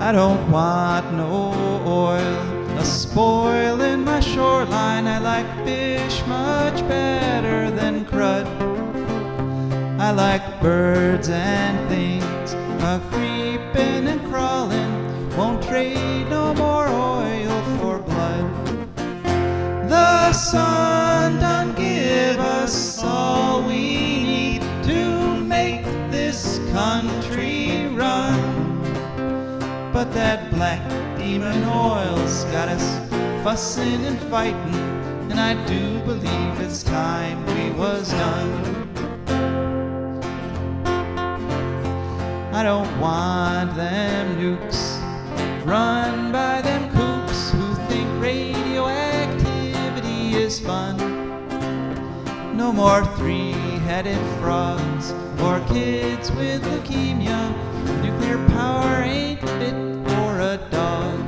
I don't want no oil spoiling my shoreline. I like fish much better than crud. I like birds and things creeping and crawling. Won't trade no more oil for blood. The sun done give us all we need to make this country run. But that black demon oil's got us fussing and fighting, and I do believe it's time we was done. I don't want them nukes run by them kooks who think radioactivity is fun. No more three-headed frogs or kids with leukemia. Nuclear power ain't fit for a dog.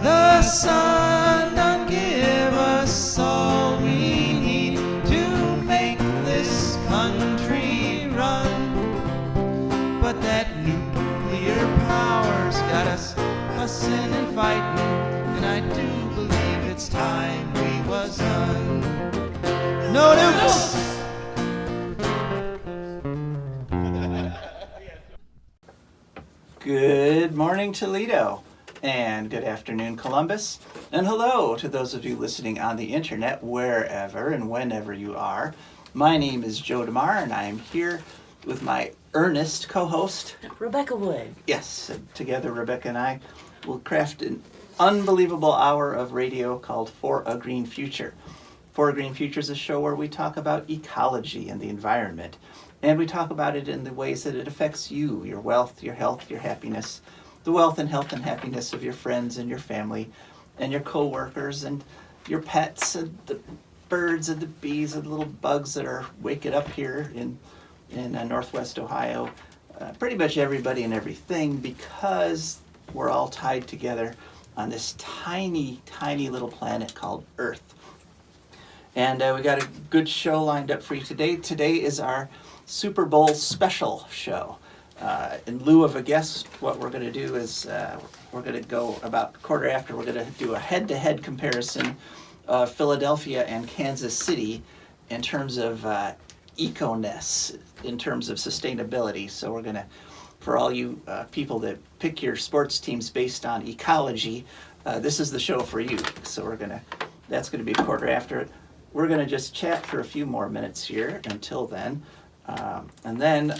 The sun done give us all we need to make this country run. But that nuclear power's got us fussing and fighting, and I do believe it's time we was done. No nukes! Good morning, Toledo, and good afternoon, Columbus, and hello to those of you listening on the internet, wherever and whenever you are. My name is Joe DeMare, and I am here with my earnest co-host, Rebecca Wood. Yes, together Rebecca and I will craft an unbelievable hour of radio called For a Green Future. For a Green Future is a show where we talk about ecology and the environment. And we talk about it in the ways that it affects you, your wealth, your health, your happiness, the wealth and health and happiness of your friends and your family and your co-workers and your pets and the birds and the bees and the little bugs that are waking up here in Northwest Ohio. Pretty much everybody and everything, because we're all tied together on this tiny, tiny little planet called Earth. And we got a good show lined up for you today. Today is our Super Bowl special show. In lieu of a guest, what we're going to do is we're going to go about quarter after. We're going to do a head-to-head comparison of Philadelphia and Kansas City in terms of eco-ness, in terms of sustainability. So we're going to, for all you people that pick your sports teams based on ecology, this is the show for you. So that's going to be a quarter after. We're going to just chat for a few more minutes here until then. And then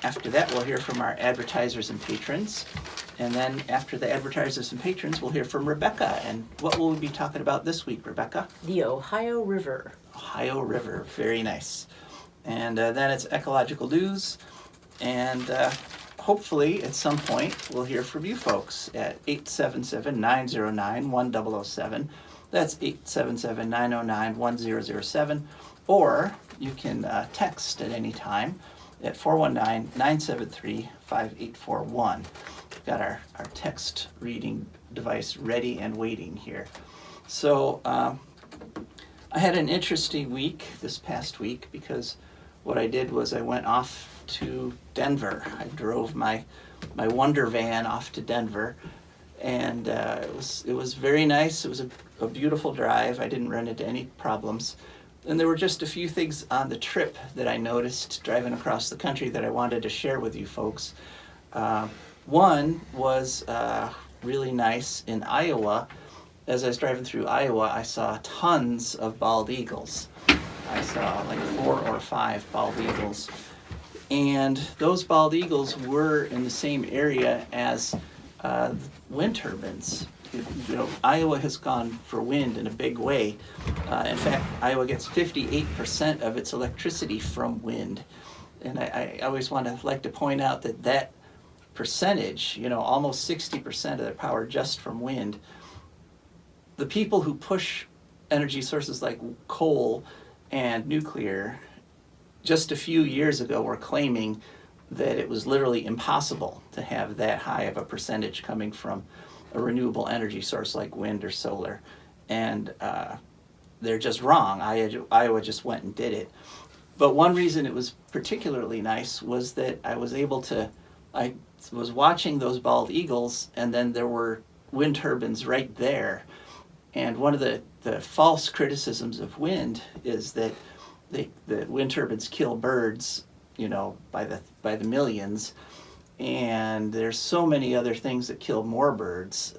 after that, we'll hear from our advertisers and patrons. And then after the advertisers and patrons, we'll hear from Rebecca. And what will we be talking about this week, Rebecca? The Ohio River. Ohio River, very nice. And then it's Ecological News. And hopefully at some point, we'll hear from you folks at 877-909-1007. That's 877-909-1007. Or you can text at any time at 419-973-5841. We've got our text reading device ready and waiting here. So I had an interesting week this past week, because what I did was I went off to Denver. I drove my Wonder Van off to Denver, and it was very nice. It was a beautiful drive. I didn't run into any problems. And there were just a few things on the trip that I noticed driving across the country that I wanted to share with you folks. One was really nice in Iowa. As I was driving through Iowa, I saw tons of bald eagles. I saw like 4 or 5 bald eagles. And those bald eagles were in the same area as wind turbines. Iowa has gone for wind in a big way. In fact, Iowa gets 58% of its electricity from wind. And I always like to point out that percentage, almost 60% of their power just from wind. The people who push energy sources like coal and nuclear just a few years ago were claiming that it was literally impossible to have that high of a percentage coming from a renewable energy source like wind or solar. And they're just wrong. Iowa just went and did it. But one reason it was particularly nice was that I was watching those bald eagles, and then there were wind turbines right there. And one of the false criticisms of wind is that the wind turbines kill birds, by the millions. And there's so many other things that kill more birds,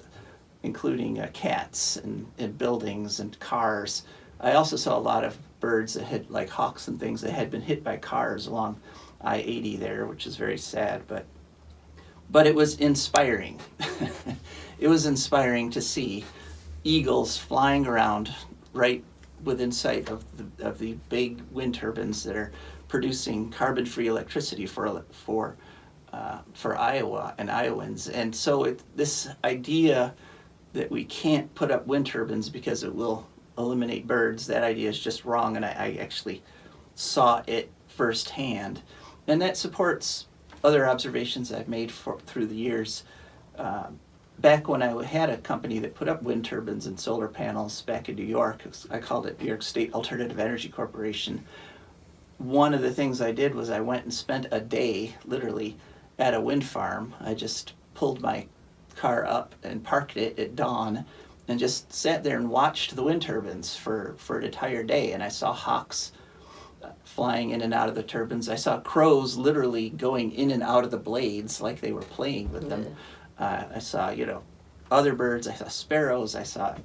including cats and buildings and cars. I also saw a lot of birds that had, like hawks and things, that had been hit by cars along I-80 there, which is very sad, but it was inspiring. It was inspiring to see eagles flying around right within sight of the big wind turbines that are producing carbon-free electricity for Iowa and Iowans. And so this idea that we can't put up wind turbines because it will eliminate birds, that idea is just wrong, and I actually saw it firsthand. And that supports other observations I've made through the years. Back when I had a company that put up wind turbines and solar panels back in New York, I called it New York State Alternative Energy Corporation. One of the things I did was I went and spent a day, literally, at a wind farm. I just pulled my car up and parked it at dawn and just sat there and watched the wind turbines for an entire day. And I saw hawks flying in and out of the turbines. I saw crows literally going in and out of the blades like they were playing with them. I saw, other birds. I saw sparrows. I saw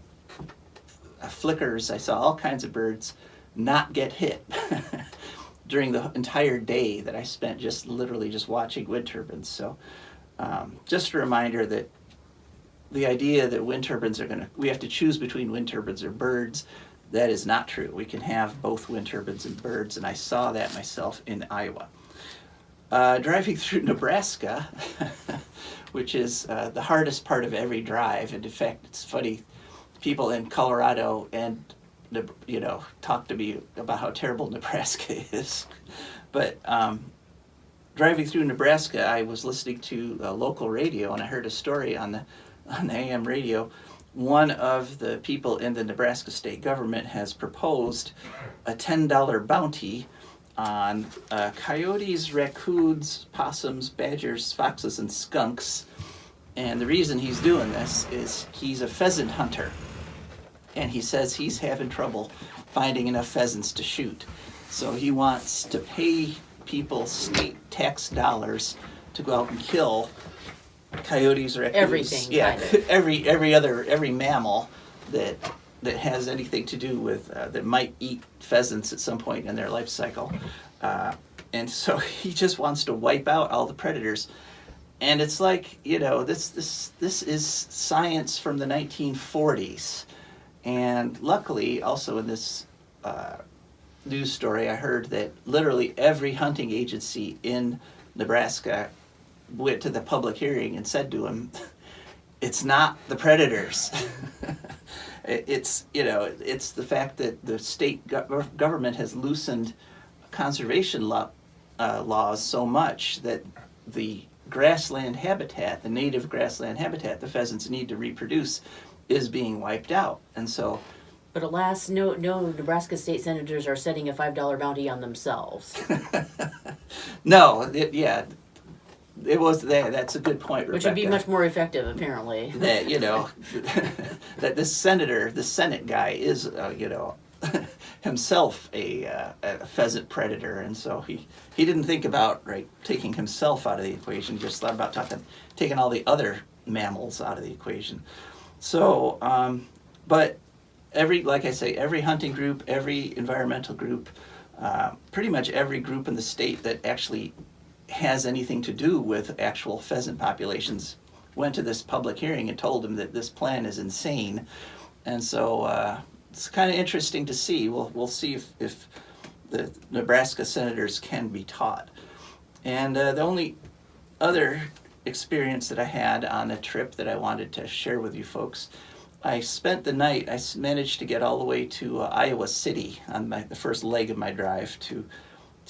flickers. I saw all kinds of birds not get hit during the entire day that I spent just watching wind turbines. So just a reminder that the idea that wind turbines we have to choose between wind turbines or birds, that is not true. We can have both wind turbines and birds, and I saw that myself in Iowa. Driving through Nebraska, which is the hardest part of every drive, and in fact, it's funny, people in Colorado and talk to me about how terrible Nebraska is. But driving through Nebraska, I was listening to a local radio, and I heard a story on the AM radio. One of the people in the Nebraska state government has proposed a $10 bounty on coyotes, raccoons, possums, badgers, foxes, and skunks. And the reason he's doing this is he's a pheasant hunter. And he says he's having trouble finding enough pheasants to shoot. So he wants to pay people state tax dollars to go out and kill coyotes, raccoons, Everything, kind of. every mammal that has anything to do with that might eat pheasants at some point in their life cycle. And so he just wants to wipe out all the predators. And it's like, this is science from the 1940s. And luckily, also in this news story, I heard that literally every hunting agency in Nebraska went to the public hearing and said to him, it's not the predators. It's the fact that the state government has loosened conservation laws so much that the grassland habitat, the native grassland habitat the pheasants need to reproduce, is being wiped out. And so, But alas, no Nebraska state senators are setting a $5 bounty on themselves. no, it was there. That's a good point, Rebecca. Which would be much more effective, apparently. That that the Senate guy is himself a pheasant predator, and so he didn't think about taking himself out of the equation. Just thought about taking all the other mammals out of the equation. So, but every hunting group, every environmental group, pretty much every group in the state that actually has anything to do with actual pheasant populations went to this public hearing and told him that this plan is insane. And so it's kind of interesting to see. We'll see if the Nebraska senators can be taught. And the only other experience that I had on a trip that I wanted to share with you folks, I spent the night, I managed to get all the way to Iowa City on the first leg of my drive to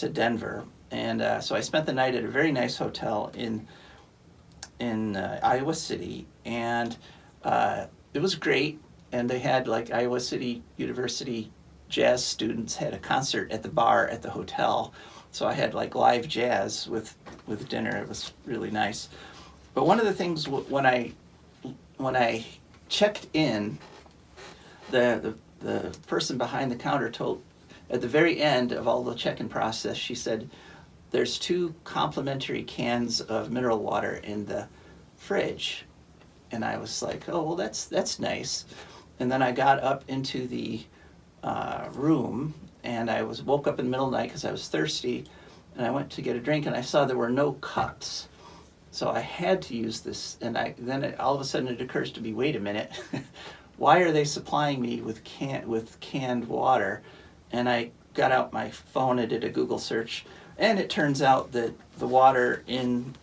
Denver. And so I spent the night at a very nice hotel in Iowa City, and it was great. And they had Iowa City University jazz students had a concert at the bar at the hotel, so I had live jazz with dinner. It was really nice. But one of the things when I checked in, the person behind the counter told, at the very end of all the check-in process, she said, there's 2 complimentary cans of mineral water in the fridge. And I was like, oh, well, that's nice. And then I got up into the room, and I woke up in the middle of the night because I was thirsty, and I went to get a drink, and I saw there were no cups. So I had to use this, and all of a sudden it occurs to me, wait a minute, why are they supplying me with canned water? And I got out my phone and did a Google search, and it turns out that the water in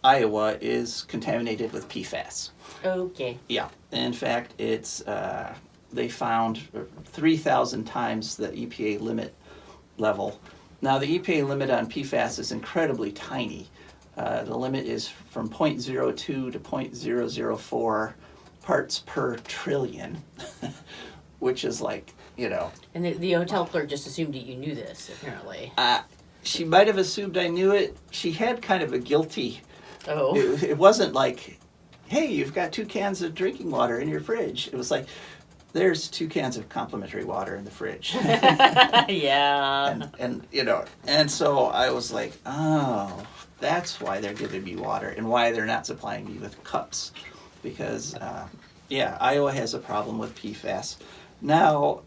Iowa is contaminated with PFAS. Okay. Yeah, in fact, it's they found 3,000 times the EPA limit level. Now, the EPA limit on PFAS is incredibly tiny. The limit is from 0.02 to 0.004 parts per trillion, which is like, And the hotel clerk just assumed that you knew this, apparently. She might have assumed I knew it. She had kind of a guilty. Oh. It wasn't like, hey, you've got 2 cans of drinking water in your fridge. It was like, there's 2 cans of complimentary water in the fridge. Yeah. And so I was like, oh, that's why they're giving me water and why they're not supplying me with cups. Because, Iowa has a problem with PFAS. Now,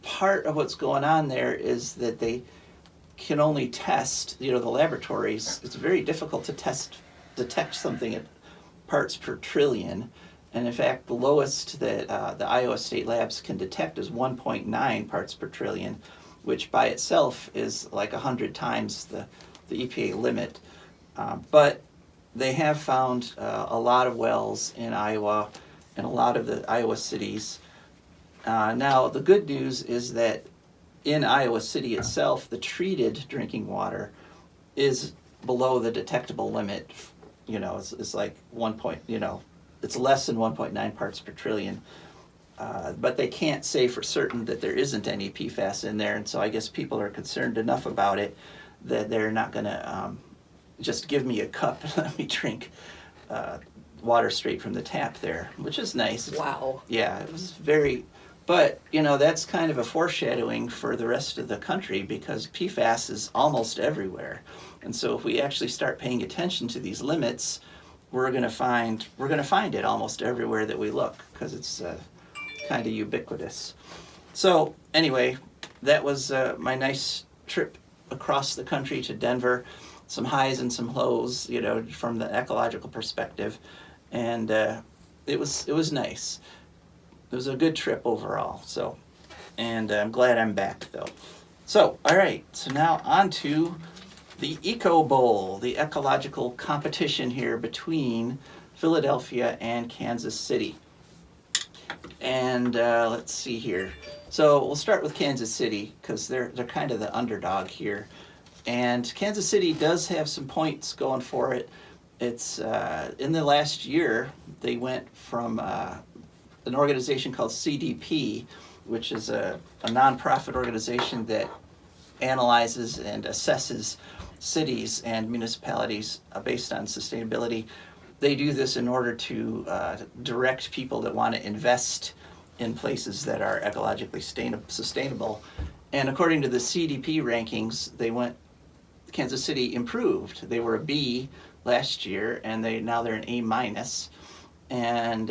part of what's going on there is that they can only test, the laboratories, it's very difficult to detect something at parts per trillion. And in fact, the lowest that the Iowa State Labs can detect is 1.9 parts per trillion, which by itself is like 100 times the EPA limit. But they have found a lot of wells in Iowa and a lot of the Iowa cities. Now, the good news is that in Iowa City itself, the treated drinking water is below the detectable limit. It's like it's less than 1.9 parts per trillion. But they can't say for certain that there isn't any PFAS in there, and so I guess people are concerned enough about it that they're not going to just give me a cup and let me drink water straight from the tap there, which is nice. Wow. Yeah, it was very... But, that's kind of a foreshadowing for the rest of the country because PFAS is almost everywhere. And so if we actually start paying attention to these limits, we're going to find it almost everywhere that we look because it's kind of ubiquitous. So anyway, that was my nice trip across the country to Denver. Some highs and some lows, from the ecological perspective. And it was nice. It was a good trip overall. So, and I'm glad I'm back though. So, all right. So now on to the Eco Bowl, the ecological competition here between Philadelphia and Kansas City. And let's see here. So we'll start with Kansas City because they're kind of the underdog here. And Kansas City does have some points going for it. It's in the last year they went from an organization called CDP, which is a nonprofit organization that analyzes and assesses cities and municipalities based on sustainability. They do this in order to direct people that want to invest in places that are ecologically sustainable. And according to the CDP rankings, Kansas City improved. They were a B last year, and now they're an A minus. And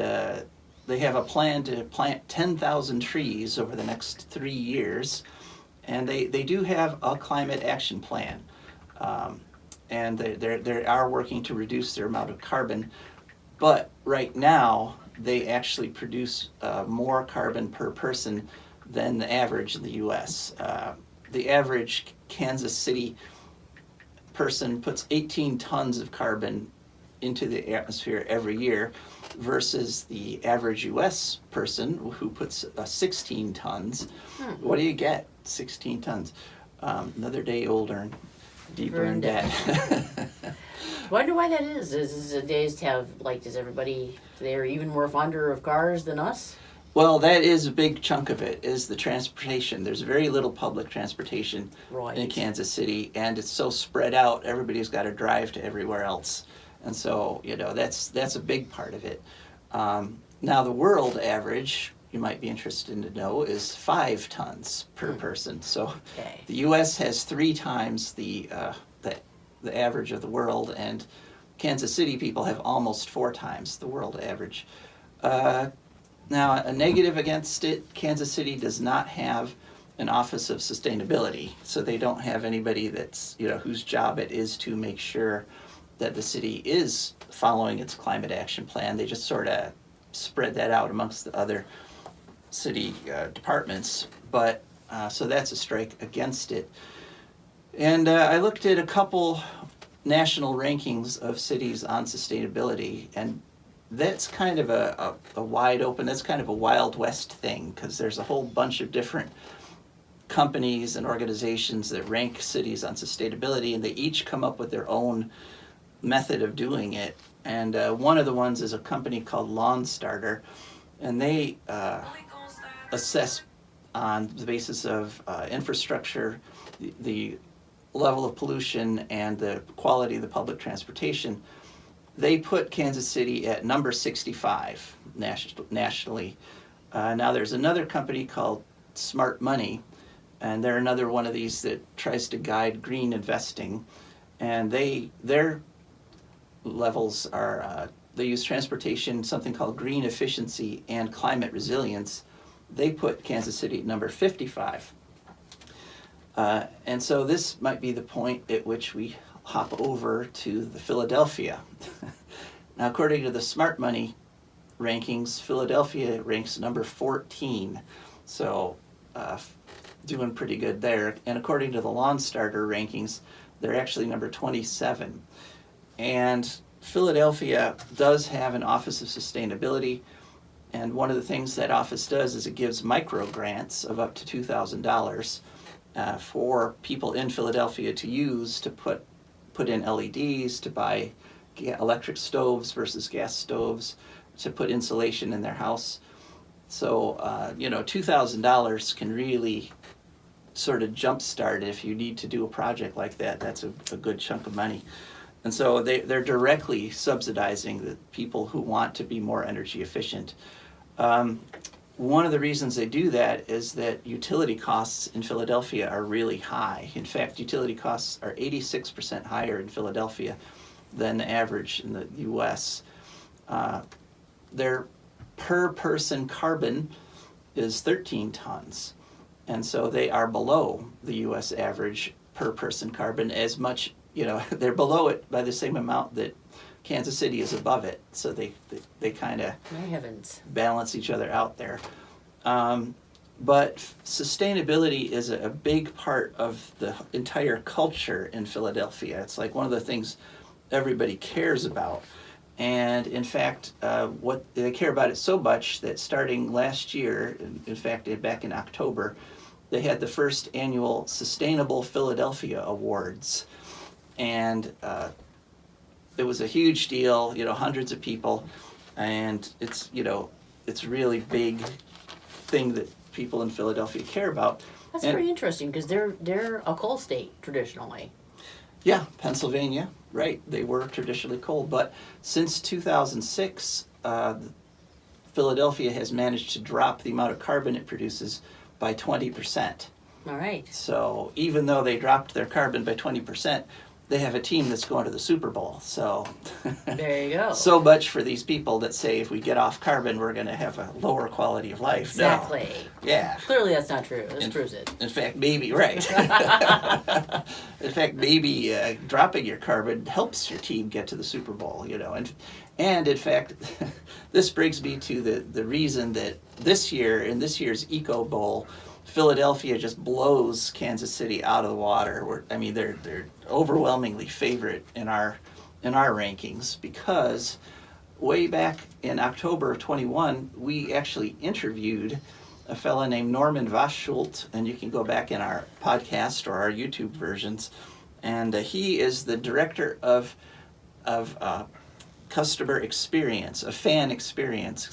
they have a plan to plant 10,000 trees over the next 3 years. And they do have a climate action plan. And they are working to reduce their amount of carbon. But right now, they actually produce more carbon per person than the average in the U.S. The average Kansas City person puts 18 tons of carbon into the atmosphere every year versus the average U.S. person who puts 16 tons. What do you get? 16 tons. Another day older and deeper in debt. Wonder why that is. Does everybody, they're even more fonder of cars than us? Well, that is a big chunk of it, is the transportation. There's very little public transportation Right. in Kansas City, and it's so spread out, everybody's got to drive to everywhere else. And so, that's a big part of it. Now, the world average, you might be interested to know, is 5 tons per person. So Okay. the U.S. has 3 times the average of the world, and Kansas City people have almost 4 times the world average. Now, a negative against it, Kansas City does not have an Office of Sustainability, so they don't have anybody that's, whose job it is to make sure that the city is following its climate action plan. They just sort of spread that out amongst the other city departments, but so that's a strike against it. And I looked at a couple national rankings of cities on sustainability, and that's kind of a wide open, that's kind of a Wild West thing, because there's a whole bunch of different companies and organizations that rank cities on sustainability, and they each come up with their own method of doing it. And one of the ones is a company called Lawn Starter, and they assess on the basis of infrastructure, the level of pollution, and the quality of the public transportation. They put Kansas City at number 65 nationally. Now there's another company called Smart Money, and they're another one of these that tries to guide green investing. And their levels are, they use transportation, something called green efficiency, and climate resilience. They put Kansas City at number 55. And so this might be the point at which we hop over to the Philadelphia. Now, according to the Smart Money rankings, Philadelphia ranks number 14, so doing pretty good there. And according to the Lawn Starter rankings, they're actually number 27. And Philadelphia does have an Office of Sustainability, and one of the things that office does is it gives micro grants of up to $2,000 for people in Philadelphia to use to put in LEDs, to buy electric stoves versus gas stoves, to put insulation in their house. So, $2,000 can really sort of jumpstart it. If you need to do a project like that, that's a good chunk of money. And so they're directly subsidizing the people who want to be more energy efficient. One of the reasons they do that is that utility costs in Philadelphia are really high. In fact, utility costs are 86% higher in Philadelphia than the average in the US. Their per person carbon is 13 tons. And so they are below the US average per person carbon as much, they're below it by the same amount that Kansas City is above it, so they kind of balance each other out there. But sustainability is a big part of the entire culture in Philadelphia. It's like one of the things everybody cares about. And in fact, what they care about it so much that starting last year, in fact, back in October, they had the first annual Sustainable Philadelphia Awards. And it was a huge deal, hundreds of people, and it's a really big thing that people in Philadelphia care about. That's very interesting, because they're a coal state traditionally. Yeah, Pennsylvania, right? They were traditionally coal, but since 2006, Philadelphia has managed to drop the amount of carbon it produces by 20%. All right. So even though they dropped their carbon by 20%, they have a team that's going to the Super Bowl. So there you go. So much for these people that say if we get off carbon, we're going to have a lower quality of life. Exactly. No. Yeah. Clearly that's not true. This proves it. In fact, maybe, right. In fact, maybe dropping your carbon helps your team get to the Super Bowl, And in fact, this brings me to the reason that this year, in this year's Eco Bowl, Philadelphia just blows Kansas City out of the water. They're overwhelmingly favorite in our rankings, because way back in October of 21, we actually interviewed a fella named Norman Voschult, and you can go back in our podcast or our YouTube versions, and he is the director of customer experience, fan experience,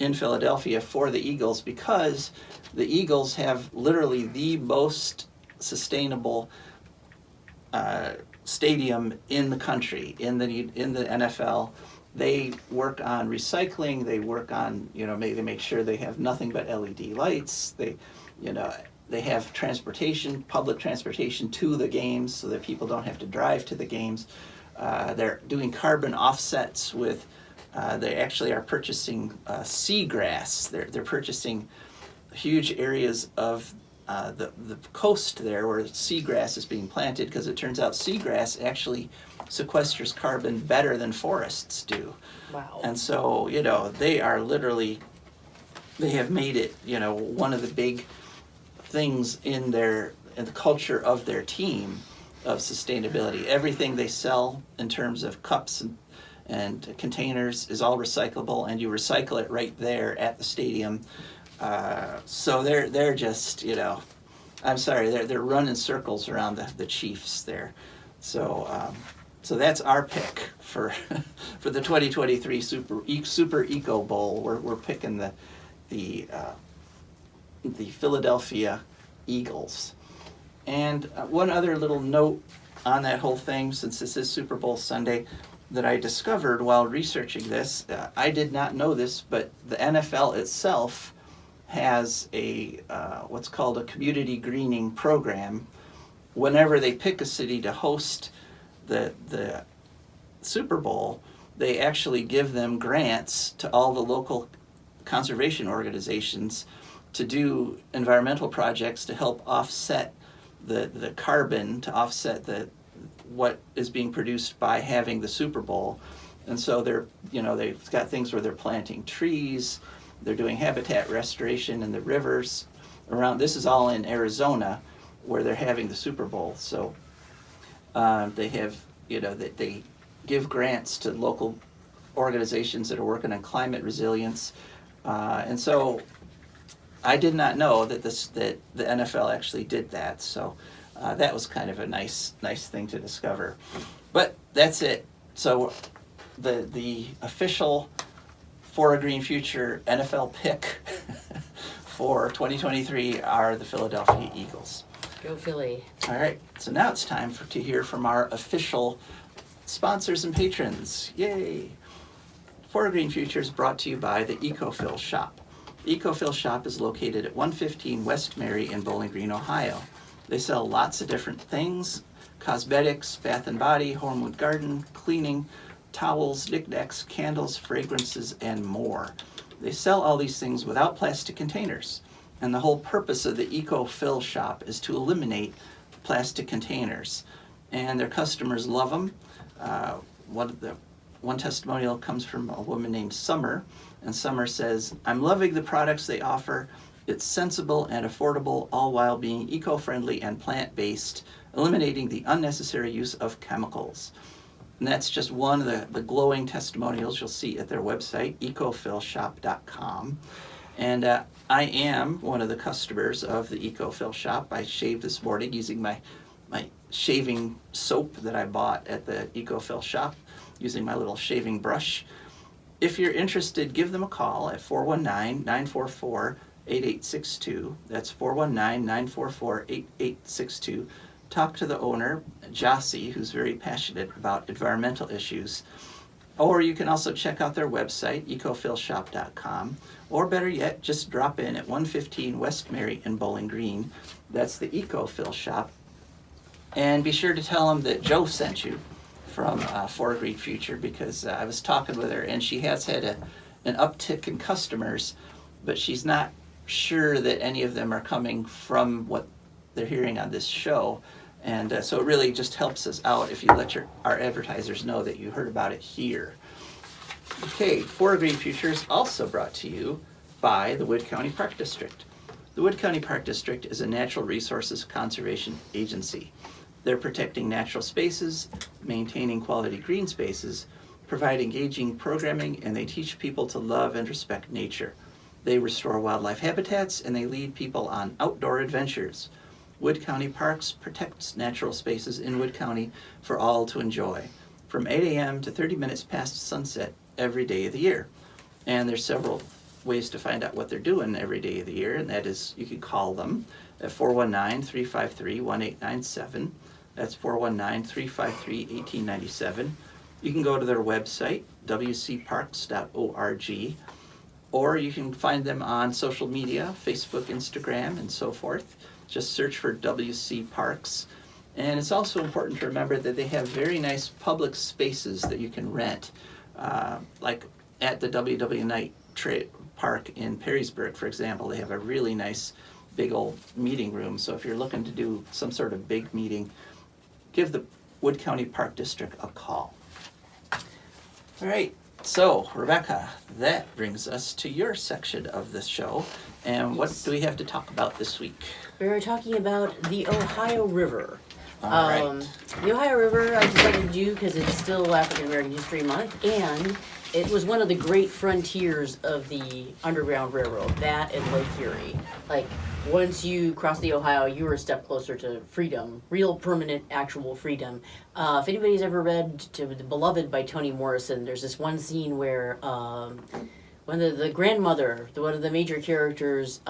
in Philadelphia for the Eagles, because the Eagles have literally the most sustainable stadium in the country, in the NFL. They work on recycling. They work on, they make sure they have nothing but LED lights. They have transportation, public transportation to the games, so that people don't have to drive to the games. They're doing carbon offsets with. They actually are purchasing seagrass. They're purchasing huge areas of the coast there where seagrass is being planted, because it turns out seagrass actually sequesters carbon better than forests do. Wow. And so, they are literally, they have made it, one of the big things in the culture of their team of sustainability. Everything they sell in terms of cups and containers is all recyclable, and you recycle it right there at the stadium. So they're just, I'm sorry, they're running circles around the Chiefs there. So that's our pick for for the 2023 Super Eco Bowl. We're picking the Philadelphia Eagles. And one other little note on that whole thing, since this is Super Bowl Sunday, that I discovered while researching this. I did not know this, but the NFL itself has a what's called a community greening program. Whenever they pick a city to host the Super Bowl, they actually give them grants to all the local conservation organizations to do environmental projects to help offset the carbon, to offset what is being produced by having the Super Bowl. And so they've got things where they're planting trees, they're doing habitat restoration in the rivers around. This is all in Arizona, where they're having the Super Bowl. So they have, they give grants to local organizations that are working on climate resilience. And so I did not know that the NFL actually did that. So that was kind of a nice thing to discover. But that's it. So the official For a Green Future NFL pick for 2023 are the Philadelphia Eagles. Go Philly. All right, so now it's time to hear from our official sponsors and patrons. Yay! For a Green Future is brought to you by the Ecofill Shop. The Ecofill Shop is located at 115 West Mary in Bowling Green, Ohio. They sell lots of different things: cosmetics, bath and body, homewood garden, cleaning, towels, knickknacks, candles, fragrances, and more. They sell all these things without plastic containers. And the whole purpose of the Ecofill Shop is to eliminate plastic containers. And their customers love them. One testimonial comes from a woman named Summer. And Summer says, "I'm loving the products they offer. It's sensible and affordable, all while being eco-friendly and plant-based, eliminating the unnecessary use of chemicals." And that's just one of the glowing testimonials you'll see at their website, ecofillshop.com. And I am one of the customers of the Ecofill Shop. I shaved this morning using my shaving soap that I bought at the Ecofill Shop, using my little shaving brush. If you're interested, give them a call at 419-944-8862. That's 419-944-8862. Talk to the owner, Jossie, who's very passionate about environmental issues. Or you can also check out their website, ecofillshop.com. Or better yet, just drop in at 115 West Mary in Bowling Green. That's the Ecofill Shop. And be sure to tell them that Joe sent you from For a Green Future, because I was talking with her, and she has had an uptick in customers, but she's not sure that any of them are coming from what they're hearing on this show. And so it really just helps us out if you let our advertisers know that you heard about it here. Okay, For a Green Future is also brought to you by the Wood County Park District. The Wood County Park District is a natural resources conservation agency. They're protecting natural spaces, maintaining quality green spaces, provide engaging programming, and they teach people to love and respect nature. They restore wildlife habitats, and they lead people on outdoor adventures. Wood County Parks protects natural spaces in Wood County for all to enjoy, from 8 a.m. to 30 minutes past sunset every day of the year. And there's several ways to find out what they're doing every day of the year, and that is you can call them at 419-353-1897. That's 419-353-1897. You can go to their website, wcparks.org, or you can find them on social media, Facebook, Instagram, and so forth. Just search for WC Parks. And it's also important to remember that they have very nice public spaces that you can rent, like at the WW Knight Park in Perrysburg, for example. They have a really nice big old meeting room. So if you're looking to do some sort of big meeting, give the Wood County Park District a call. All right, so Rebecca, that brings us to your section of the show. And what do we have to talk about this week? We're talking about the Ohio River. All right. The Ohio River, I decided to do because it's still African American History Month, and it was one of the great frontiers of the Underground Railroad, that and Lake Erie. Like, once you cross the Ohio, you were a step closer to freedom, real permanent, actual freedom. If anybody's ever read to The Beloved by Toni Morrison, there's this one scene where when the grandmother, one of the major characters,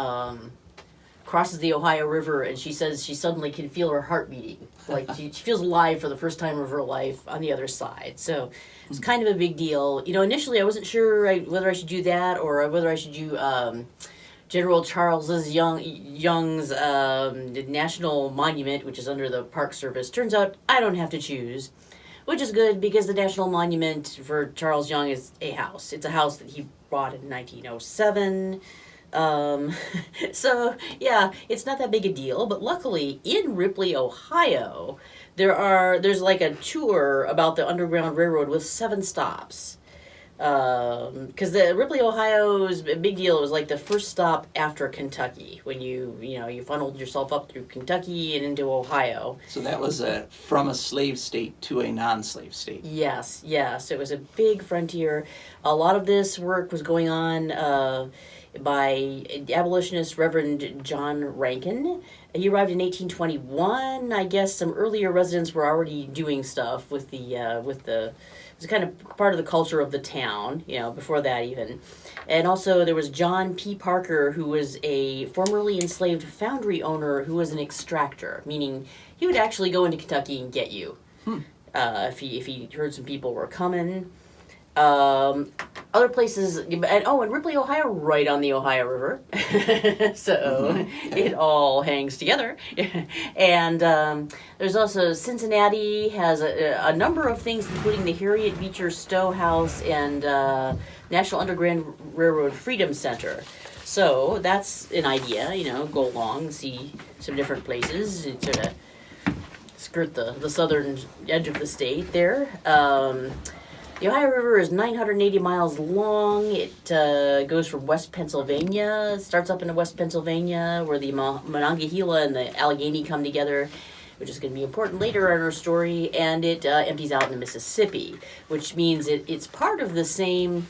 crosses the Ohio River, and she says she suddenly can feel her heart beating. Like she feels alive for the first time of her life on the other side. So it's kind of a big deal. You know, initially I wasn't sure whether I should do that or whether I should do General Charles Young's National Monument, which is under the Park Service. Turns out I don't have to choose, which is good because the National Monument for Charles Young is a house. It's a house that he bought in 1907. So yeah, it's not that big a deal, but luckily in Ripley, Ohio, there's like a tour about the Underground Railroad with 7 stops. Because the Ripley, Ohio is a big deal. It was like the first stop after Kentucky when you funneled yourself up through Kentucky and into Ohio. So that was from a slave state to a non-slave state. Yes, it was a big frontier. A lot of this work was going on by abolitionist Reverend John Rankin. He arrived in 1821. I guess some earlier residents were already doing stuff with the it was kind of part of the culture of the town, before that even. And also there was John P. Parker, who was a formerly enslaved foundry owner who was an extractor, meaning he would actually go into Kentucky and get you if he heard some people were coming. Other places, and Ripley, Ohio, right on the Ohio River. So it all hangs together. And there's also Cincinnati has a number of things, including the Harriet Beecher Stowe House and National Underground Railroad Freedom Center. So that's an idea, go along, see some different places, and sort of skirt the southern edge of the state there. The Ohio River is 980 miles long. It goes from West Pennsylvania. It starts up into West Pennsylvania, where the Monongahela and the Allegheny come together, which is going to be important later in our story. And it empties out into Mississippi, which means it's part of the same.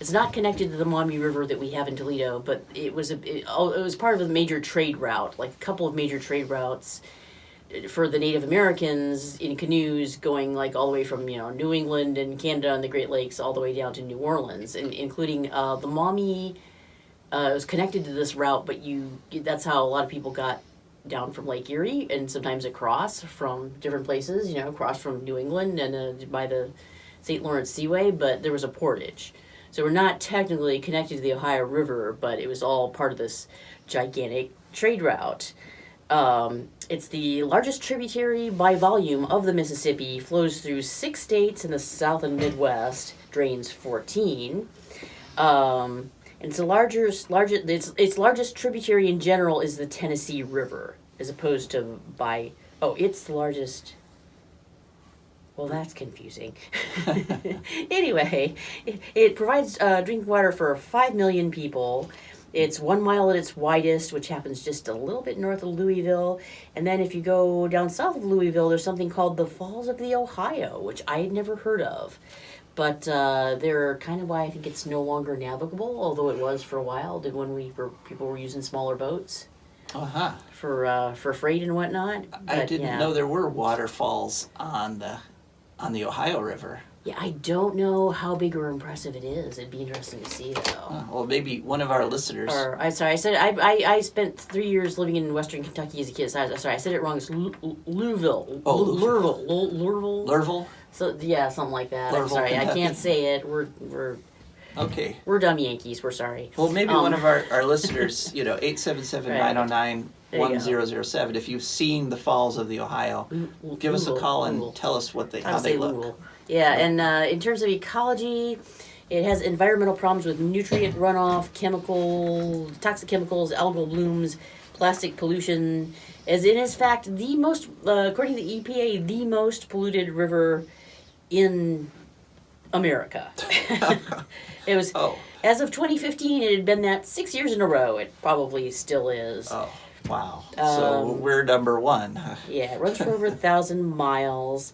It's not connected to the Maumee River that we have in Toledo, but it was part of a major trade route, like a couple of major trade routes for the Native Americans in canoes going like all the way from New England and Canada and the Great Lakes all the way down to New Orleans, and including the Maumee was connected to this route, but that's how a lot of people got down from Lake Erie and sometimes across from different places, across from New England and by the St. Lawrence Seaway, but there was a portage. So we're not technically connected to the Ohio River, but it was all part of this gigantic trade route. It's the largest tributary by volume of the Mississippi, flows through 6 states in the South and Midwest, drains 14. And its largest tributary in general is the Tennessee River, as opposed to it's the largest. Well, that's confusing. Anyway, it provides drinking water for 5 million people. It's 1 mile at its widest, which happens just a little bit north of Louisville. And then if you go down south of Louisville, there's something called the Falls of the Ohio, which I had never heard of. But they're kind of why I think it's no longer navigable, although it was for a while, when people were using smaller boats for freight and whatnot. I didn't know there were waterfalls on the Ohio River. Yeah, I don't know how big or impressive it is. It'd be interesting to see though. Well, maybe one of our listeners. Or I'm sorry, I said I spent 3 years living in Western Kentucky as a kid. Sorry, I said it wrong. It's Louisville. Oh, Louisville. Louisville. Lerville? So yeah, something like that. I'm Louisville, sorry, Kentucky. I can't say it. We're Okay. We're dumb Yankees. We're sorry. Well, maybe one of our listeners, 877-909-1007, if you've seen the Falls of the Ohio, give us a call and tell us how they look. Louisville. Yeah, and in terms of ecology, it has environmental problems with nutrient runoff, toxic chemicals, algal blooms, plastic pollution. As it is, fact, the most, according to the EPA, the most polluted river in America. It was, as of 2015, it had been that 6 years in a row. It probably still is. Oh, wow. So we're number one. Yeah, it runs for over 1,000 miles.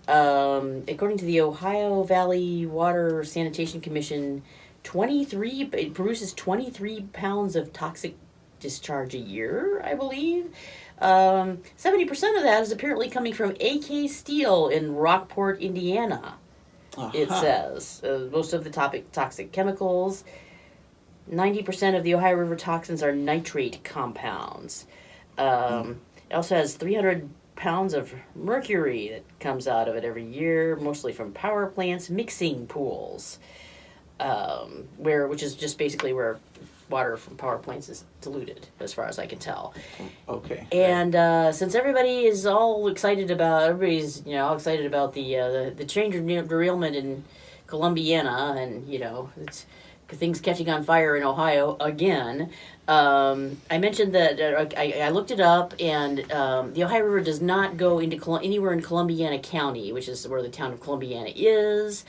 According to the Ohio Valley Water Sanitation Commission, it produces 23 pounds of toxic discharge a year, I believe. 70% of that is apparently coming from AK Steel in Rockport, Indiana. It says most of the toxic chemicals. 90% of the Ohio River toxins are nitrate compounds. It also has 300 pounds of mercury that comes out of it every year, mostly from power plants, mixing pools, which is just basically where water from power plants is diluted, as far as I can tell. Okay. And since everybody's all excited about the change of derailment in Columbiana, and it's things catching on fire in Ohio again. I mentioned that I looked it up, and the Ohio River does not go into anywhere in Columbiana County, which is where the town of Columbiana is.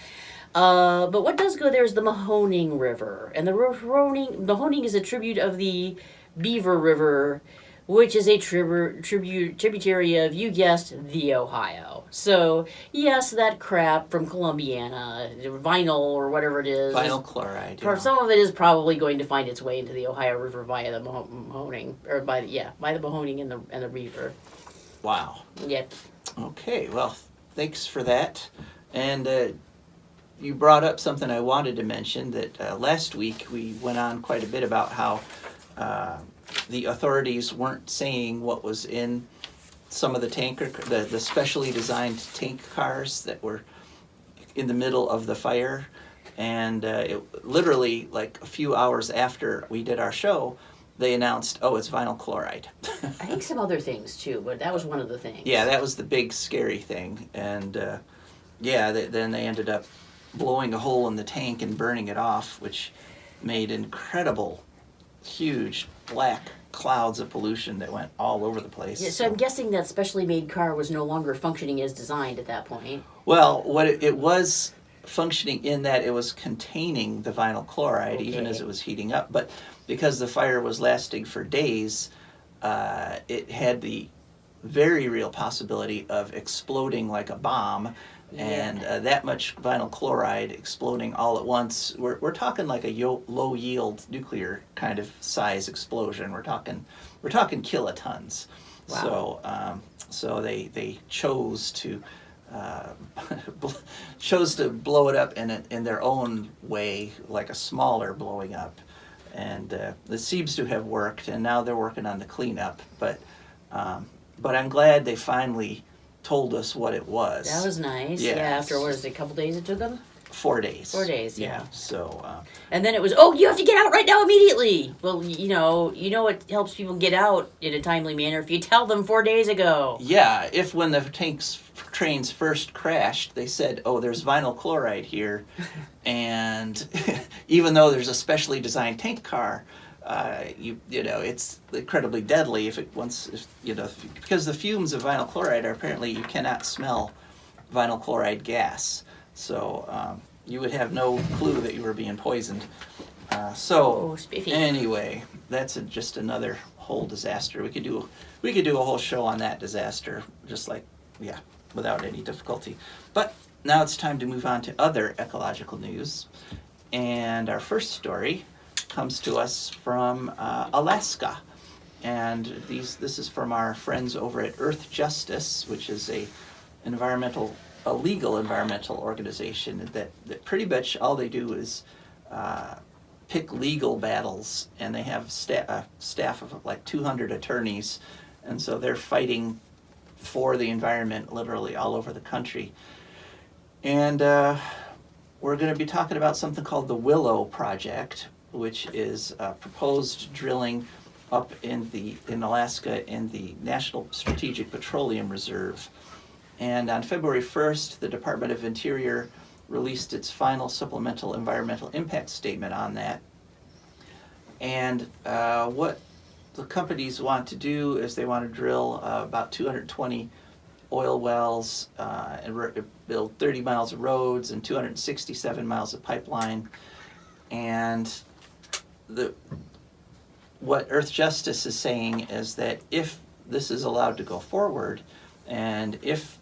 But what does go there is the Mahoning River, and the Mahoning is a tribute of the Beaver River, which is a tributary of, you guessed, the Ohio. So yes, that crap from Columbiana, vinyl or whatever it is, vinyl chloride. Some of it is probably going to find its way into the Ohio River via the Mahoning, or by the Mahoning and the Beaver. Wow. Yep. Okay. Well, thanks for that, and. You brought up something I wanted to mention, that last week we went on quite a bit about how the authorities weren't saying what was in some of the specially designed tank cars that were in the middle of the fire. And it literally, like a few hours after we did our show, they announced, it's vinyl chloride. I think some other things too, but that was one of the things. Yeah, that was the big scary thing. And then they ended up blowing a hole in the tank and burning it off, which made incredible, huge black clouds of pollution that went all over the place. Yeah, so I'm guessing that specially made car was no longer functioning as designed at that point. Well, what it was functioning in that it was containing the vinyl chloride even as it was heating up, but because the fire was lasting for days, it had the very real possibility of exploding like a bomb. And that much vinyl chloride exploding all at once, we're talking like a low yield nuclear kind of size explosion. We're talking kilotons. Wow. So they chose to blow it up in their own way, like a smaller blowing up, and this seems to have worked. And now they're working on the cleanup. But I'm glad they finally told us what it was. That was nice. Yeah, after a couple days it took them? 4 days. 4 days, yeah. So. And then it was, you have to get out right now immediately. Well, you know what helps people get out in a timely manner if you tell them 4 days ago. Yeah, if when the trains first crashed, they said, there's vinyl chloride here, and even though there's a specially designed tank car, it's incredibly deadly because the fumes of vinyl chloride are apparently you cannot smell vinyl chloride gas, so you would have no clue that you were being poisoned. Anyway, that's just another whole disaster. We could do a whole show on that disaster, without any difficulty. But now it's time to move on to other ecological news, and our first story comes to us from Alaska, and this is from our friends over at Earth Justice, which is a environmental a legal environmental organization that pretty much all they do is pick legal battles, and they have a staff of like 200 attorneys, and so they're fighting for the environment literally all over the country. And we're going to be talking about something called the Willow Project, which is proposed drilling up in Alaska in the National Strategic Petroleum Reserve. And on February 1st, the Department of Interior released its final supplemental environmental impact statement on that. And what the companies want to do is they want to drill about 220 oil wells and build 30 miles of roads and 267 miles of pipeline. And what Earth Justice is saying is that if this is allowed to go forward, and if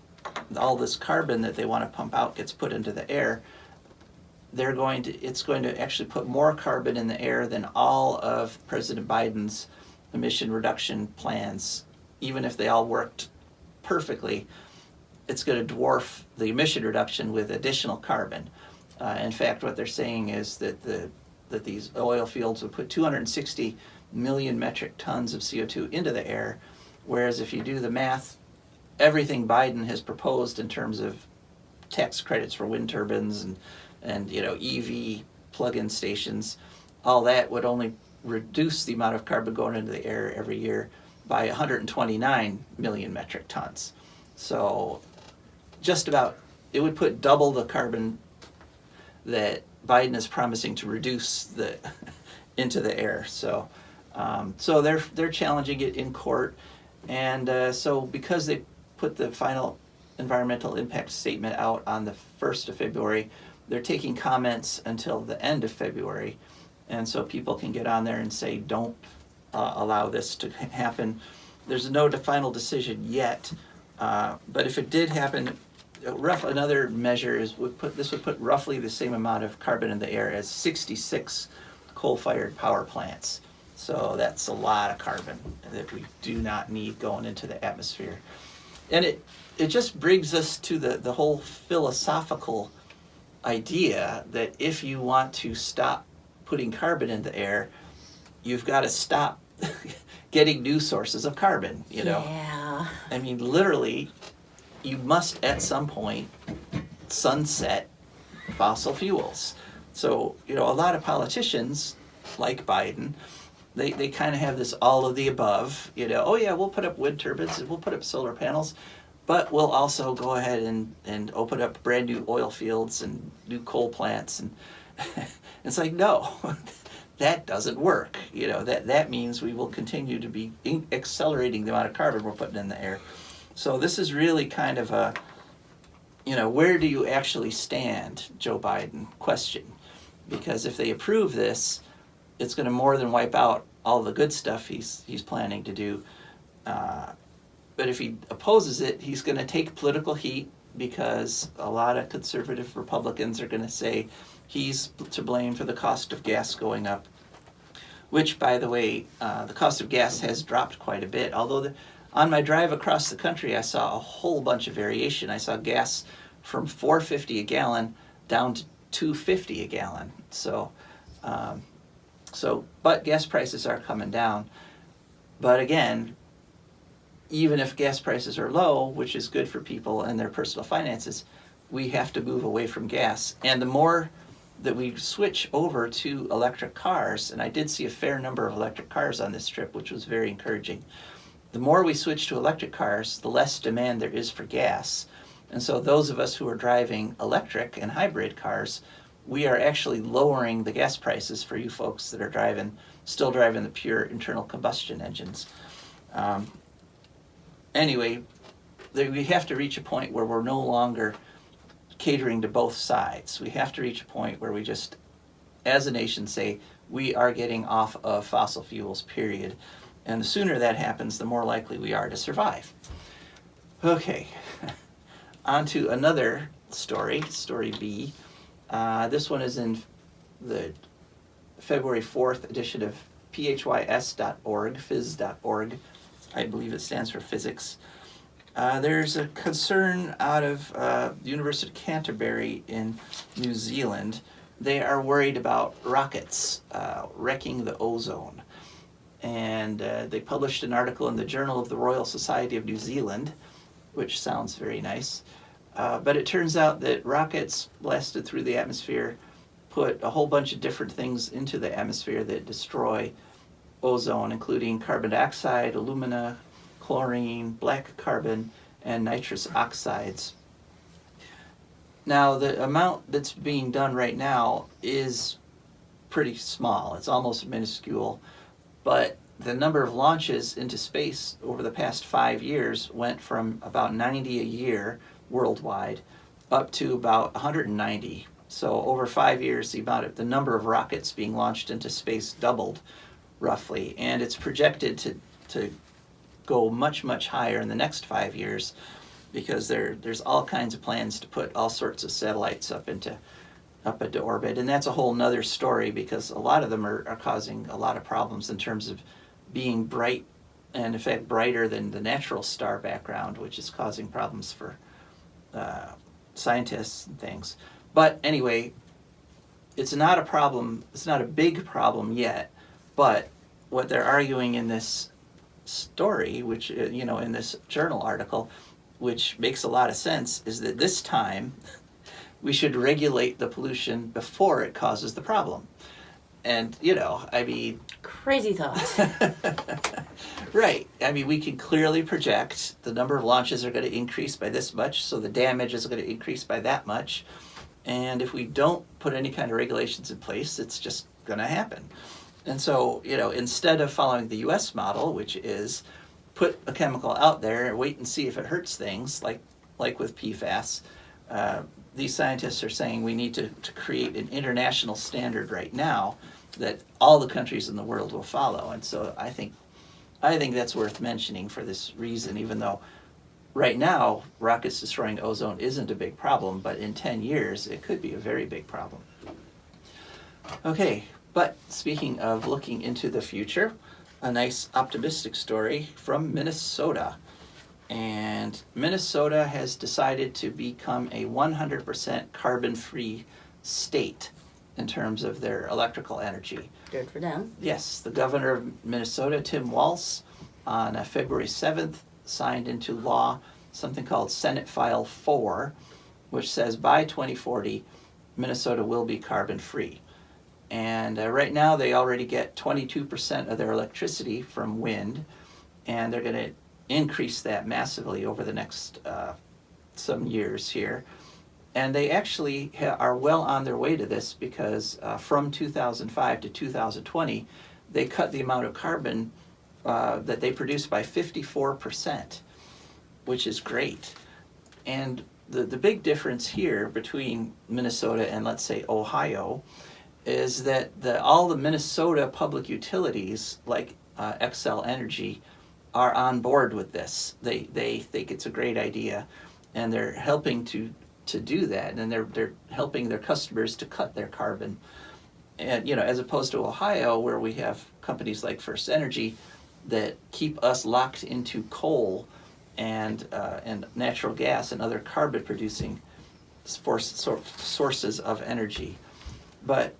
all this carbon that they want to pump out gets put into the air, it's going to actually put more carbon in the air than all of President Biden's emission reduction plans. Even if they all worked perfectly, it's going to dwarf the emission reduction with additional carbon. In fact, what they're saying is that these oil fields would put 260 million metric tons of CO2 into the air, whereas if you do the math, everything Biden has proposed in terms of tax credits for wind turbines and EV plug-in stations, all that would only reduce the amount of carbon going into the air every year by 129 million metric tons. So just about, it would put double the carbon that Biden is promising to reduce into the air. So they're challenging it in court, and so because they put the final environmental impact statement out on the 1st of February, they're taking comments until the end of February, and so people can get on there and say, don't allow this to happen. There's no final decision yet, but if it did happen, another measure this would put roughly the same amount of carbon in the air as 66 coal-fired power plants. So that's a lot of carbon that we do not need going into the atmosphere. And it just brings us to the whole philosophical idea that if you want to stop putting carbon in the air, you've got to stop getting new sources of carbon, Yeah. I mean, literally, you must at some point sunset fossil fuels. So, a lot of politicians, like Biden, they kind of have this all of the above, oh yeah, we'll put up wind turbines and we'll put up solar panels, but we'll also go ahead and open up brand new oil fields and new coal plants. And it's like, no, that doesn't work. That means we will continue to be accelerating the amount of carbon we're putting in the air. So this is really kind of a, where do you actually stand, Joe Biden question? Because if they approve this, it's going to more than wipe out all the good stuff he's planning to do. But if he opposes it, he's going to take political heat, because a lot of conservative Republicans are going to say he's to blame for the cost of gas going up, which, by the way, the cost of gas has dropped quite a bit. Although on my drive across the country, I saw a whole bunch of variation. I saw gas from $4.50 a gallon down to $2.50 a gallon. But gas prices are coming down. But again, even if gas prices are low, which is good for people and their personal finances, we have to move away from gas. And the more that we switch over to electric cars, and I did see a fair number of electric cars on this trip, which was very encouraging. The more we switch to electric cars, the less demand there is for gas. And so those of us who are driving electric and hybrid cars, we are actually lowering the gas prices for you folks that are still driving the pure internal combustion engines. Anyway, we have to reach a point where we're no longer catering to both sides. We have to reach a point where we just, as a nation, say we are getting off of fossil fuels, period. And the sooner that happens, the more likely we are to survive. Okay, on to another story, story B. This one is in the February 4th edition of phys.org, phys.org. I believe it stands for physics. There's a concern out of the University of Canterbury in New Zealand. They are worried about rockets wrecking the ozone. And they published an article in the Journal of the Royal Society of New Zealand, which sounds very nice. But it turns out that rockets blasted through the atmosphere put a whole bunch of different things into the atmosphere that destroy ozone, including carbon dioxide, alumina, chlorine, black carbon, and nitrous oxides. Now, the amount that's being done right now is pretty small. It's almost minuscule, but the number of launches into space over the past 5 years went from about 90 a year worldwide up to about 190. So over 5 years, the number of rockets being launched into space doubled roughly, and it's projected to go much, much higher in the next 5 years because there's all kinds of plans to put all sorts of satellites up into orbit. And that's a whole nother story because a lot of them are causing a lot of problems in terms of being bright, and in fact brighter than the natural star background, which is causing problems for scientists and things. But anyway, it's not a problem, it's not a big problem yet, but what they're arguing in this story, which, in this journal article, which makes a lot of sense, is that this time we should regulate the pollution before it causes the problem. And, Crazy thoughts. Right. We can clearly project the number of launches are going to increase by this much, so the damage is going to increase by that much. And if we don't put any kind of regulations in place, it's just going to happen. And so, instead of following the US model, which is put a chemical out there and wait and see if it hurts things, like with PFAS, these scientists are saying we need to create an international standard right now that all the countries in the world will follow. And so I think that's worth mentioning for this reason, even though right now rockets destroying ozone isn't a big problem, but in 10 years it could be a very big problem. Okay, but speaking of looking into the future, a nice optimistic story from Minnesota. And Minnesota has decided to become a 100% carbon-free state in terms of their electrical energy. Good for them. Yes, the governor of Minnesota, Tim Walz, on February 7th, signed into law something called Senate File 4, which says by 2040, Minnesota will be carbon-free. And right now they already get 22% of their electricity from wind, and they're going to increase that massively over the next some years here. And they actually are well on their way to this because from 2005 to 2020, they cut the amount of carbon that they produce by 54%, which is great. And the big difference here between Minnesota and, let's say, Ohio is that all the Minnesota public utilities, like Xcel Energy, are on board with this. They think it's a great idea, and they're helping to do that, and they're helping their customers to cut their carbon. And as opposed to Ohio, where we have companies like First Energy that keep us locked into coal and natural gas and other carbon producing sources of energy. But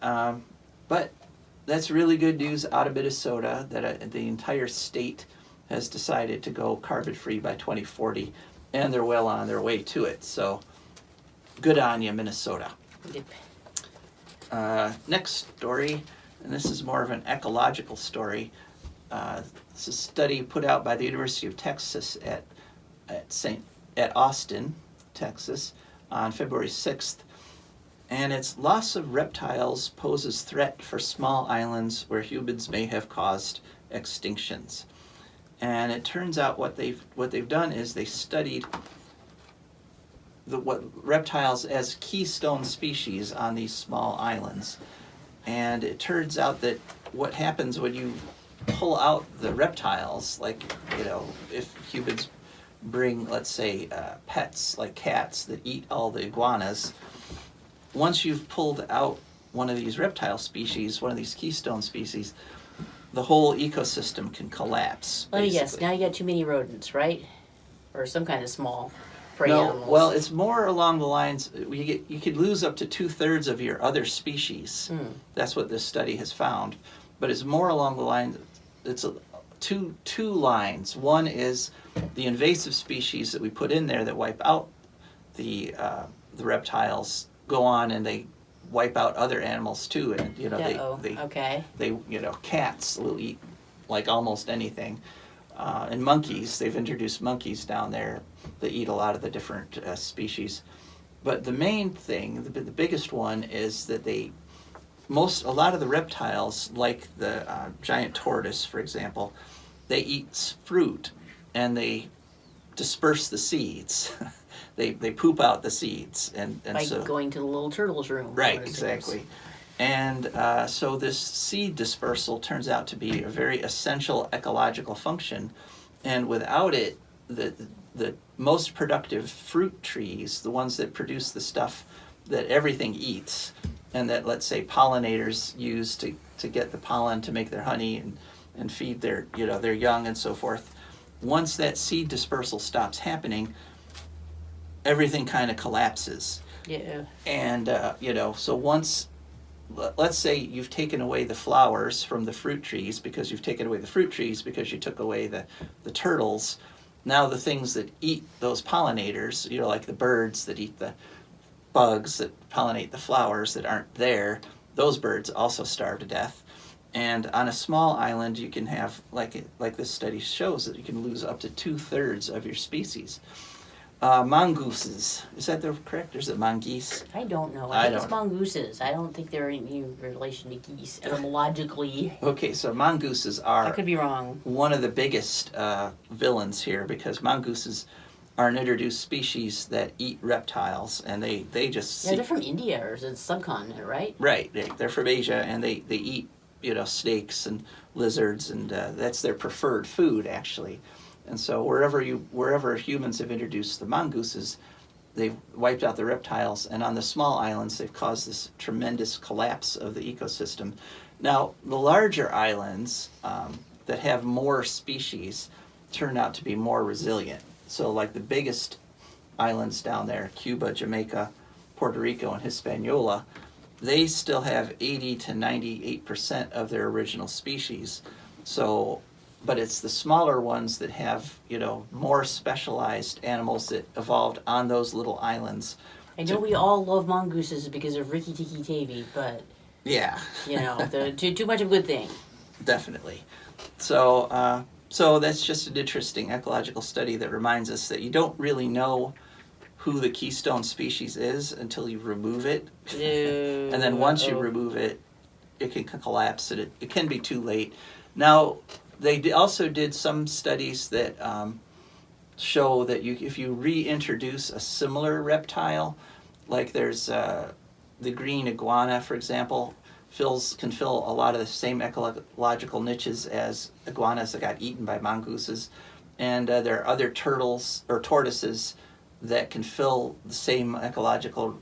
that's really good news out of Minnesota that the entire state has decided to go carbon-free by 2040, and they're well on their way to it. So good on you, Minnesota. Yep. Next story, and this is more of an ecological story. It's a study put out by the University of Texas at Austin, Texas, on February 6th. And it's loss of reptiles poses threat for small islands where humans may have caused extinctions. And it turns out what they've done is they studied what reptiles as keystone species on these small islands. And it turns out that what happens when you pull out the reptiles, like, if humans bring, let's say, pets like cats that eat all the iguanas, once you've pulled out one of these reptile species, one of these keystone species, the whole ecosystem can collapse. Oh yes, now you got too many rodents, right? or some kind of small prey No, animals. well, it's more along the lines, you could lose up to 2/3 of your other species. That's what this study has found. But it's more along the lines, it's two lines. One is the invasive species that we put in there that wipe out the reptiles go on and they wipe out other animals too. And, Okay. they cats will eat like almost anything. And monkeys, they've introduced monkeys down there that eat a lot of the different species. But the main thing, the biggest one, is that a lot of the reptiles, like the giant tortoise, for example, they eat fruit and they disperse the seeds. they poop out the seeds, and By so going to the little turtle's room. right, exactly. And so this seed dispersal turns out to be a very essential ecological function, and without it, the most productive fruit trees, the ones that produce the stuff that everything eats, and that, let's say, pollinators use to get the pollen to make their honey and feed their their young and so forth. Once that seed dispersal stops happening, everything kind of collapses. Yeah. And so once, let's say you've taken away the flowers from the fruit trees because you took away the turtles. Now the things that eat those pollinators, like the birds that eat the bugs that pollinate the flowers that aren't there, those birds also starve to death. And on a small island, you can have, like this study shows, that you can lose up to 2/3 of your species. Mongooses, is that the correct, or is it mongoose? I don't know. I I think don't it's mongooses. I don't think they're in relation to geese etymologically. Okay, so mongooses are I could be wrong. one of the biggest villains here, because mongooses are an introduced species that eat reptiles, and they just Yeah, they're from India, or is it subcontinent, right? right, they're from Asia, and they eat snakes and lizards, and that's their preferred food, actually. And so wherever humans have introduced the mongooses, they've wiped out the reptiles, and on the small islands they've caused this tremendous collapse of the ecosystem. Now the larger islands that have more species turn out to be more resilient. So like the biggest islands down there, Cuba, Jamaica, Puerto Rico, and Hispaniola, they still have 80 to 98% of their original species. So, but it's the smaller ones that have, more specialized animals that evolved on those little islands. I know we all love mongooses because of Ricky Tikki Tavi, but Yeah, too much of a good thing. definitely. So, so that's just an interesting ecological study that reminds us that you don't really know who the keystone species is until you remove it. And then once you remove it, it can collapse, and it can be too late. Now, they also did some studies that show that if you reintroduce a similar reptile, like there's the green iguana, for example, can fill a lot of the same ecological niches as iguanas that got eaten by mongooses. And there are other turtles or tortoises that can fill the same ecological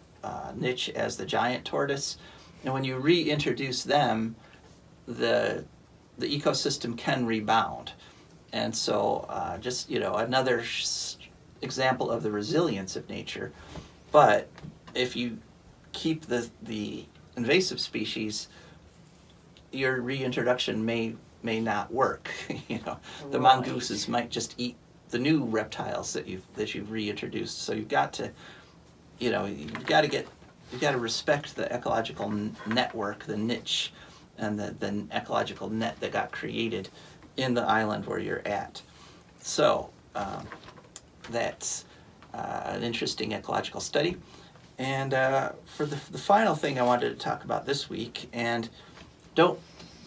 niche as the giant tortoise. And when you reintroduce them, the ecosystem can rebound. And so just, another example of the resilience of nature. But if you keep the invasive species, your reintroduction may not work. The mongooses might just eat the new reptiles that you've reintroduced. So you've got to respect the ecological network, the niche, and the ecological net that got created in the island where you're at. So that's an interesting ecological study. And for the final thing I wanted to talk about this week, and don't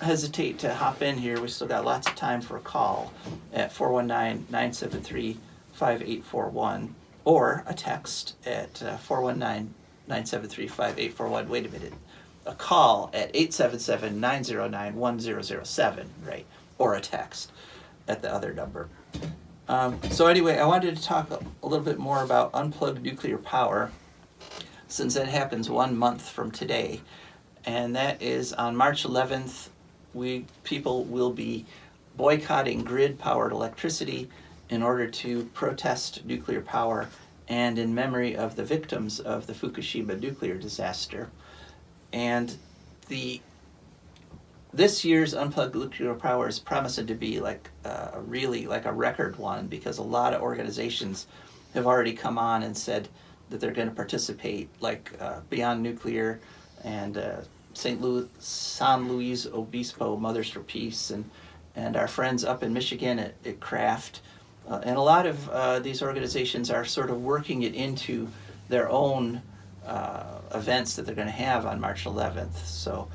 hesitate to hop in here, we still got lots of time for a call at 419-973-5841, or a text at 419-973-5841. Wait a minute. A call at 877-909-1007, right? Or a text at the other number. So anyway, I wanted to talk a little bit more about unplugged nuclear power, since that happens 1 month from today. And that is on March 11th, people will be boycotting grid-powered electricity in order to protest nuclear power and in memory of the victims of the Fukushima nuclear disaster. And this year's Unplugged Nuclear Power is promising to be like really like a record one, because a lot of organizations have already come on and said that they're going to participate, like Beyond Nuclear and San Luis Obispo Mothers for Peace, and our friends up in Michigan at Craft. And a lot of these organizations are sort of working it into their own events that they're going to have on March 11th. So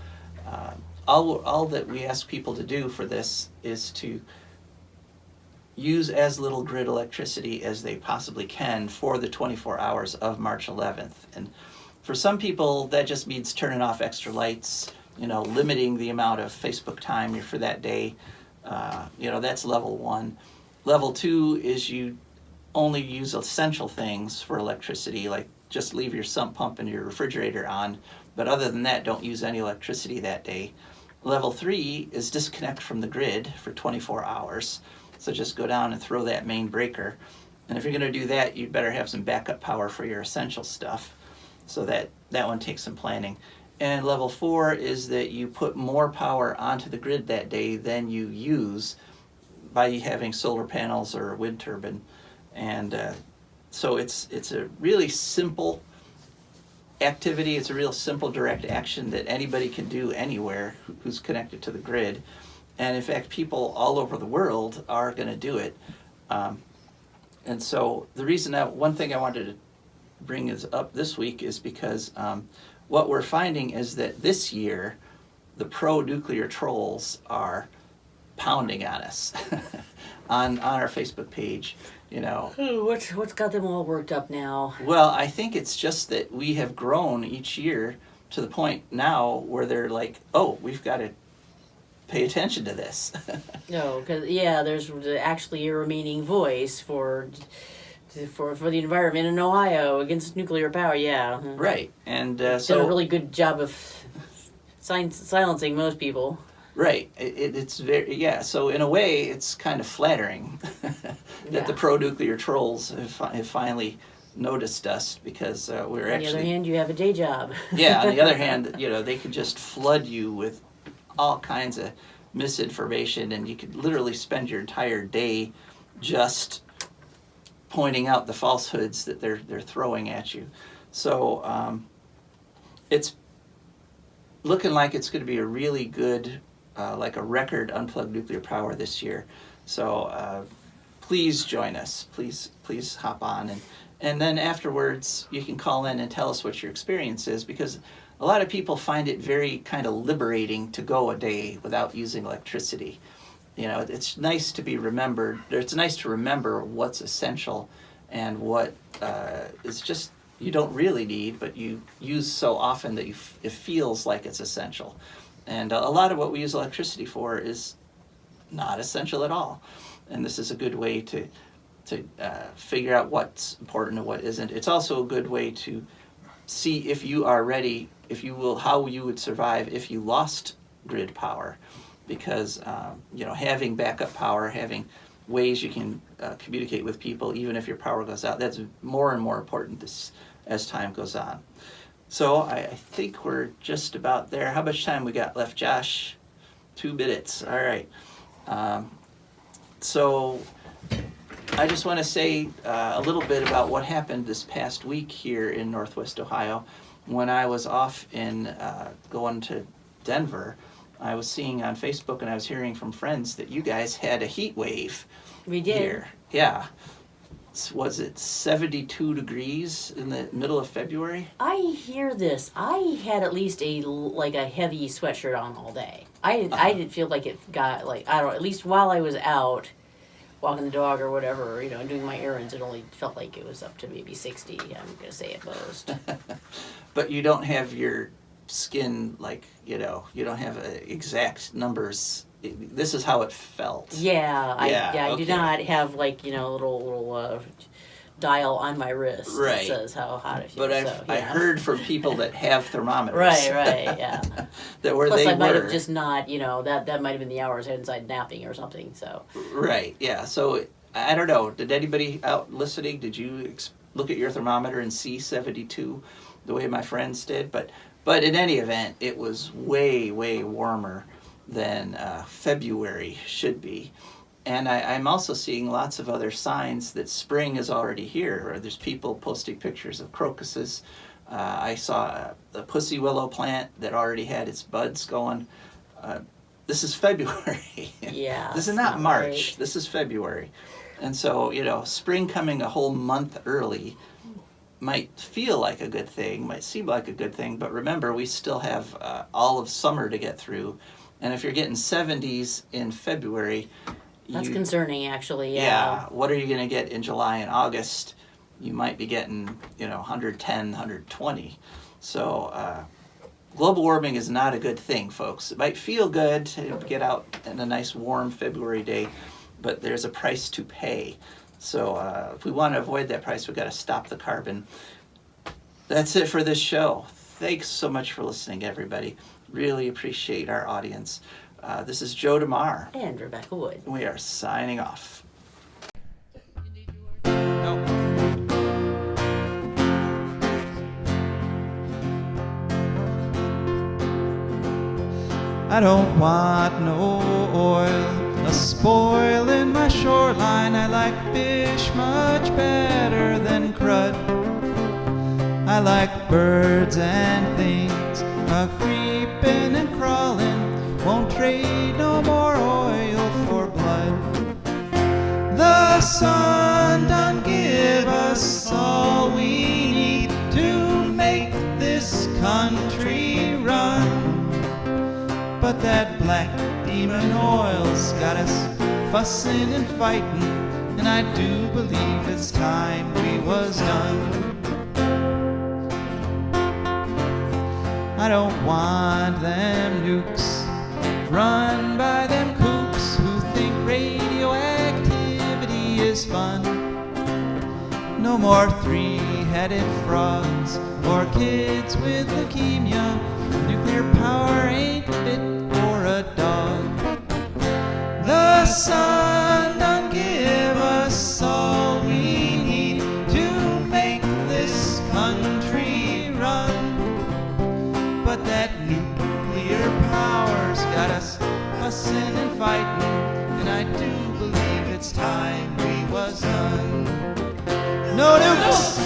all that we ask people to do for this is to use as little grid electricity as they possibly can for the 24 hours of March 11th. And for some people, that just means turning off extra lights, limiting the amount of Facebook time for that day. That's level 1. Level 2 is you only use essential things for electricity, like just leave your sump pump and your refrigerator on, but other than that, don't use any electricity that day. Level 3 is disconnect from the grid for 24 hours. So just go down and throw that main breaker. And if you're going to do that, you'd better have some backup power for your essential stuff. So that one takes some planning. And level 4 is that you put more power onto the grid that day than you use by having solar panels or a wind turbine. And so it's a really simple activity. It's a real simple direct action that anybody can do anywhere who's connected to the grid. And in fact, people all over the world are going to do it. And so the reason one thing I wanted to bring up this week is because what we're finding is that this year the pro-nuclear trolls are pounding on us on our Facebook page. What's got them all worked up now? Well, I think it's just that we have grown each year to the point now where they're like, oh, we've got to pay attention to this. No, because there's actually a remaining voice for the environment in Ohio against nuclear power. Yeah, right, and did a really good job of silencing most people. Right, it's very So in a way, it's kind of flattering that the pro-nuclear trolls have finally noticed us, because we're actually. On the other hand, you have a day job. Yeah, on the other hand, they could just flood you with all kinds of misinformation, and you could literally spend your entire day just pointing out the falsehoods that they're throwing at you. So it's looking like it's going to be a really good, like a record Unplugged Nuclear Power this year. So please join us. Please hop on, and then afterwards you can call in and tell us what your experience is, because a lot of people find it very kind of liberating to go a day without using electricity. It's nice to be remembered. It's nice to remember what's essential and what is just you don't really need, but you use so often that it feels like it's essential. And a lot of what we use electricity for is not essential at all. And this is a good way to figure out what's important and what isn't. It's also a good way to see if you are ready, how you would survive if you lost grid power. Because having backup power, having ways you can communicate with people even if your power goes out, that's more and more important as time goes on. So I think we're just about there. How much time we got left, Josh? 2 minutes. All right. So I just want to say a little bit about what happened this past week here in Northwest Ohio. When I was off in going to Denver, I was seeing on Facebook and I was hearing from friends that you guys had a heat wave. We did. Here. Yeah. Was it 72 degrees in the middle of February? I hear this. I had at least a heavy sweatshirt on all day. I didn't feel like it got at least while I was out walking the dog or whatever, doing my errands, it only felt like it was up to maybe 60, I'm going to say at most. But you don't have your skin, you don't have exact numbers. This is how it felt. Yeah, I okay. do not have little dial on my wrist that says how hot it feels. But I heard from people that have thermometers. Right, yeah. that where Plus they I might were. have just not, that might have been the hours I had inside napping or something, so. Right, yeah. So I don't know. Did anybody out listening, did you look at your thermometer and see 72 the way my friends did? But in any event, it was way, way warmer than February should be. And I'm also seeing lots of other signs that spring is already here. There's people posting pictures of crocuses. I saw a pussy willow plant that already had its buds going. This is February. Yeah. This is not March. Right. This is February. And so, spring coming a whole month early might feel like a good thing, might seem like a good thing, but remember, we still have all of summer to get through. And if you're getting 70s in February, That's concerning, actually. yeah, what are you going to get in July and August? You might be getting, 110, 120. So global warming is not a good thing, folks. It might feel good to get out in a nice warm February day, but there's a price to pay. So if we want to avoid that price, we've got to stop the carbon. That's it for this show. Thanks so much for listening, everybody. Really appreciate our audience. This is Joe DeMare. And Rebecca Wood. We are signing off. I don't want no oil, a spoiling my shoreline. I like fish much better than crud. I like birds and things a creeping and crawling. Won't trade no more oil for blood. The sun done give us all we need to make this country run. But that black demon oil's got us fussing and fighting, and I do believe it's time we was done. I don't want them nukes run by them kooks who think radioactivity is fun. No more three-headed frogs or kids with leukemia. Nuclear power ain't fit for a dog. The sun done give us all we need to make this country run. But that nuclear power's got us fussing and fighting, and I do believe it's time we was done. No nukes!